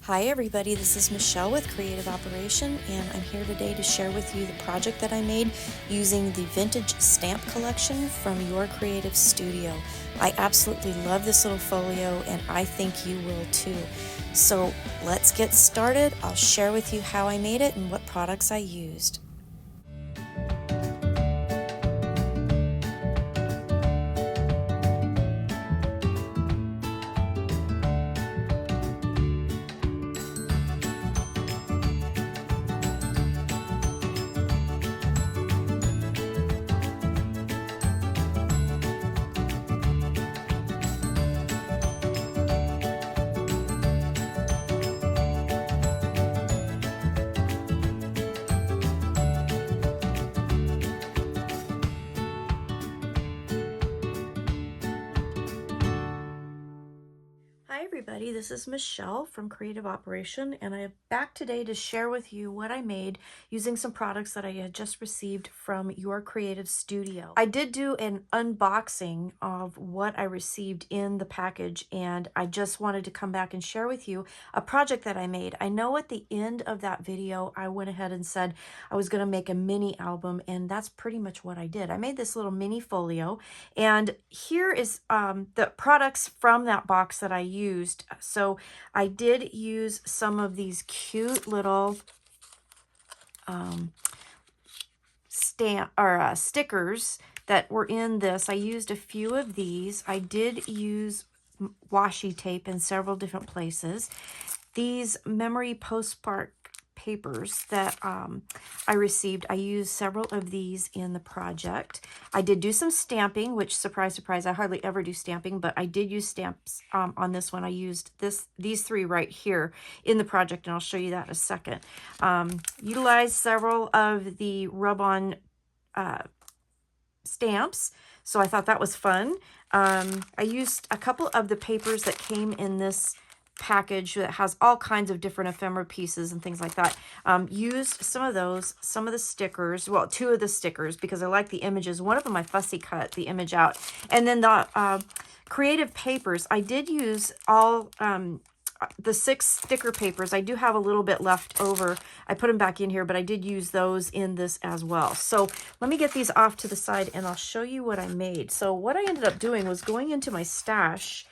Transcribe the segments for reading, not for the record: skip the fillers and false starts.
Hi everybody, this is Michelle with Creative Operation, and I'm here today to share with you the project that I made using the vintage stamp collection from Your Creative Studio. I absolutely love this little folio, and I think you will too. So let's get started. I'll share with you how I made it and what products I used. Hi everybody, this is Michelle from Creative Operation, and I'm back today to share with you what I made using some products that I had just received from Your Creative Studio. I did do an unboxing of what I received in the package, and I just wanted to come back and share with you a project that I made. I know at the end of that video, I went ahead and said I was going to make a mini album, and that's pretty much what I did. I made this little mini folio, and here is the products from that box that I used. So I did use some of these cute little stickers that were in this. I used a few of these. I did use washi tape in several different places. These memory postmark papers that I received, I used several of these in the project. I did do some stamping, which, surprise, surprise, I hardly ever do stamping, but I did use stamps on this one. I used these three right here in the project, and I'll show you that in a second. Utilized several of the rub-on stamps, so I thought that was fun. I used a couple of the papers that came in this package that has all kinds of different ephemera pieces and things like that. Used some of those, some of the stickers, well, two of the stickers, because I like the images. One of them I fussy cut the image out. And then the creative papers, I did use all the 6 sticker papers. I do have a little bit left over. I put them back in here, but I did use those in this as well. So let me get these off to the side and I'll show you what I made. So what I ended up doing was going into my stash,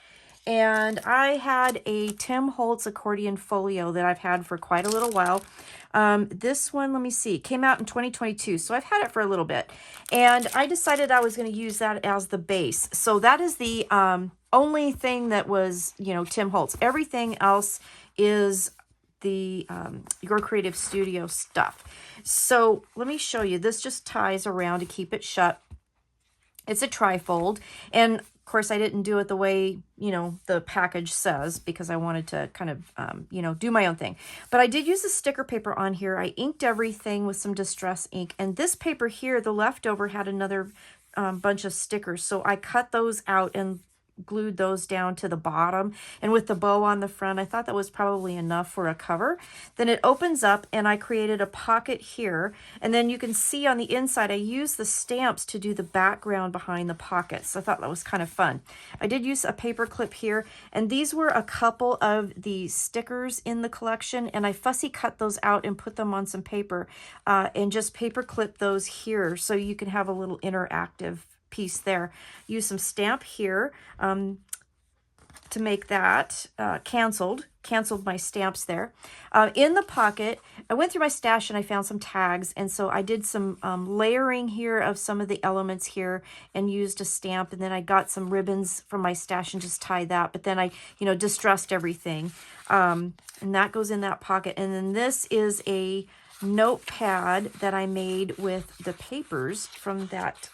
and I had a Tim Holtz accordion folio that I've had for quite a little while. This one, let me see, came out in 2022, so I've had it for a little bit. And I decided I was going to use that as the base. So that is the only thing that was, Tim Holtz. Everything else is the Your Creative Studio stuff. So let me show you. This just ties around to keep it shut. It's a trifold, and of course, I didn't do it the way, the package says, because I wanted to kind of, do my own thing. But I did use the sticker paper on here. I inked everything with some distress ink. And this paper here, the leftover, had another bunch of stickers. So I cut those out and glued those down to the bottom, and with the bow on the front, I thought that was probably enough for a cover. Then it opens up, and I created a pocket here, and then you can see on the inside I used the stamps to do the background behind the pocket. So I thought that was kind of fun. I did use a paper clip here, and these were a couple of the stickers in the collection, and I fussy cut those out and put them on some paper and just paper clip those here so you can have a little interactive piece there. Use some stamp here to make that canceled my stamps there. In the pocket, I went through my stash and I found some tags, and so I did some layering here of some of the elements here and used a stamp, and then I got some ribbons from my stash and just tied that, but then I distressed everything, and that goes in that pocket. And then this is a notepad that I made with the papers from that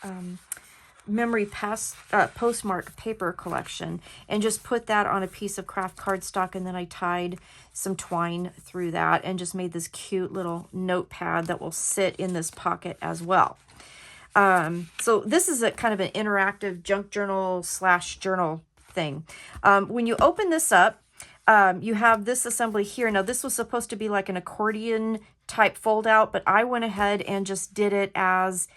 memory postmark paper collection, and just put that on a piece of craft cardstock, and then I tied some twine through that and just made this cute little notepad that will sit in this pocket as well. So this is a kind of an interactive junk journal / journal thing. When you open this up, you have this assembly here. Now this was supposed to be like an accordion type fold out, but I went ahead and just did it as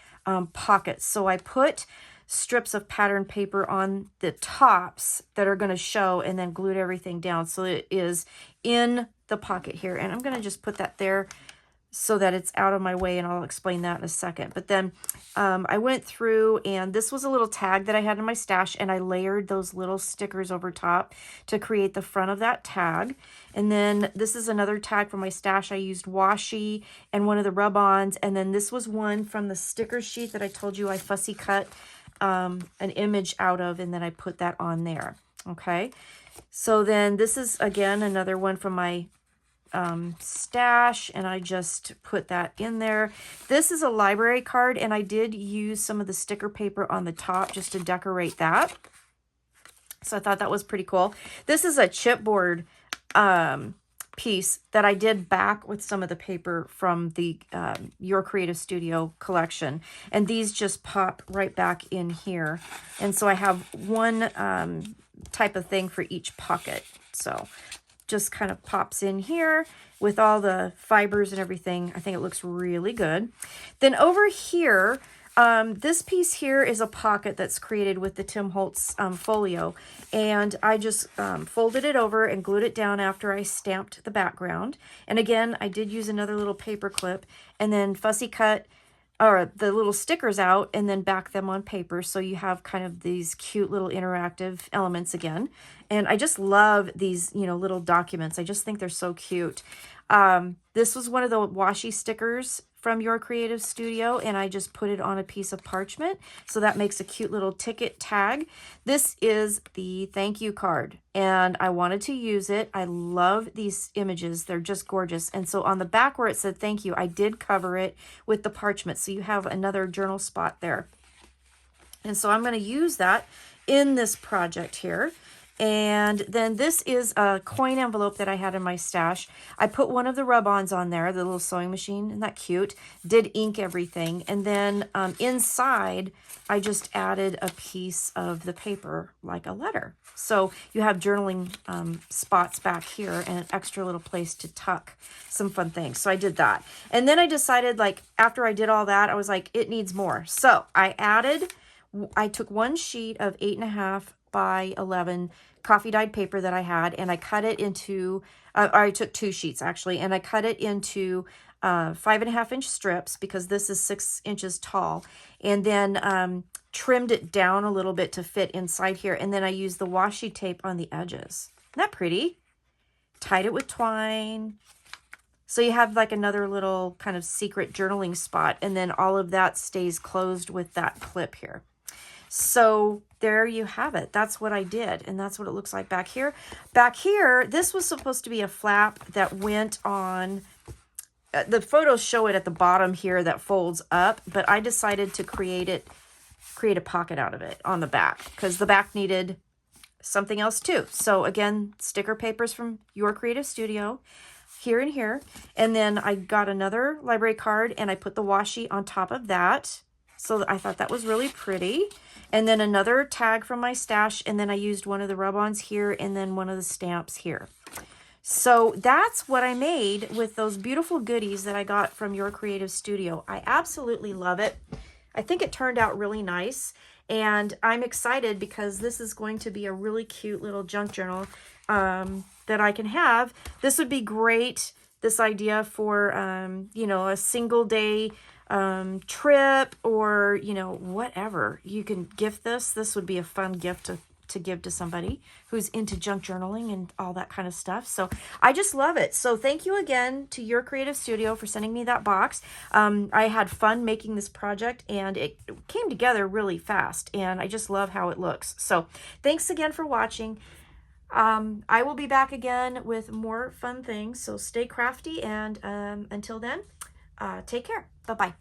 pockets. So I put strips of pattern paper on the tops that are going to show, and then glued everything down so it is in the pocket here. And I'm going to just put that there so that it's out of my way, and I'll explain that in a second. But then I went through, and this was a little tag that I had in my stash, and I layered those little stickers over top to create the front of that tag. And then this is another tag from my stash. I used washi and one of the rub-ons, and then this was one from the sticker sheet that I told you I fussy cut an image out of, and then I put that on there. Okay, so then this is again another one from my stash, and I just put that in there. This is a library card, and I did use some of the sticker paper on the top just to decorate that. So I thought that was pretty cool. This is a chipboard piece that I did back with some of the paper from the Your Creative Studio collection, and these just pop right back in here. And so I have one type of thing for each pocket. So just kind of pops in here with all the fibers and everything. I think it looks really good. Then over here, this piece here is a pocket that's created with the Tim Holtz Folio, and I just folded it over and glued it down after I stamped the background. And again, I did use another little paper clip and then fussy cut the little stickers out and then back them on paper, so you have kind of these cute little interactive elements again. And I just love these, you know, little documents. I just think they're so cute. This was one of the washi stickers from Your Creative Studio, and I just put it on a piece of parchment, so that makes a cute little ticket tag. This is the thank you card, and I wanted to use it. I love these images. They're just gorgeous. And so on the back where it said thank you, I did cover it with the parchment, so you have another journal spot there. And so I'm going to use that in this project here. And then this is a coin envelope that I had in my stash. I put one of the rub-ons on there, the little sewing machine. Isn't that cute? Did ink everything. And then inside, I just added a piece of the paper, like a letter. So you have journaling spots back here and an extra little place to tuck some fun things. So I did that. And then I decided, like, after I did all that, I was like, it needs more. So I took one sheet of 8.5 by 11 coffee dyed paper that I had, and I cut it into, or I took 2 sheets actually, and I cut it into 5.5-inch strips because this is 6 inches tall, and then trimmed it down a little bit to fit inside here. And then I used the washi tape on the edges. Isn't that pretty? Tied it with twine. So you have like another little kind of secret journaling spot, and then all of that stays closed with that clip here. So there you have it. That's what I did, and that's what it looks like back here. Back here, this was supposed to be a flap that went on. The photos show it at the bottom here that folds up, but I decided to create a pocket out of it on the back because the back needed something else too. So again, sticker papers from Your Creative Studio here and here. And then I got another library card and I put the washi on top of that. So I thought that was really pretty. And then another tag from my stash, and then I used one of the rub-ons here and then one of the stamps here. So that's what I made with those beautiful goodies that I got from Your Creative Studio. I absolutely love it. I think it turned out really nice, and I'm excited because this is going to be a really cute little junk journal that I can have. This would be great, this idea for, you know, a single day trip, or, you know, whatever. You can gift this. This would be a fun gift to give to somebody who's into junk journaling and all that kind of stuff. So I just love it. So thank you again to Your Creative Studio for sending me that box. I had fun making this project, and it came together really fast, and I just love how it looks. So thanks again for watching. I will be back again with more fun things. So stay crafty, and until then, take care. Bye-bye.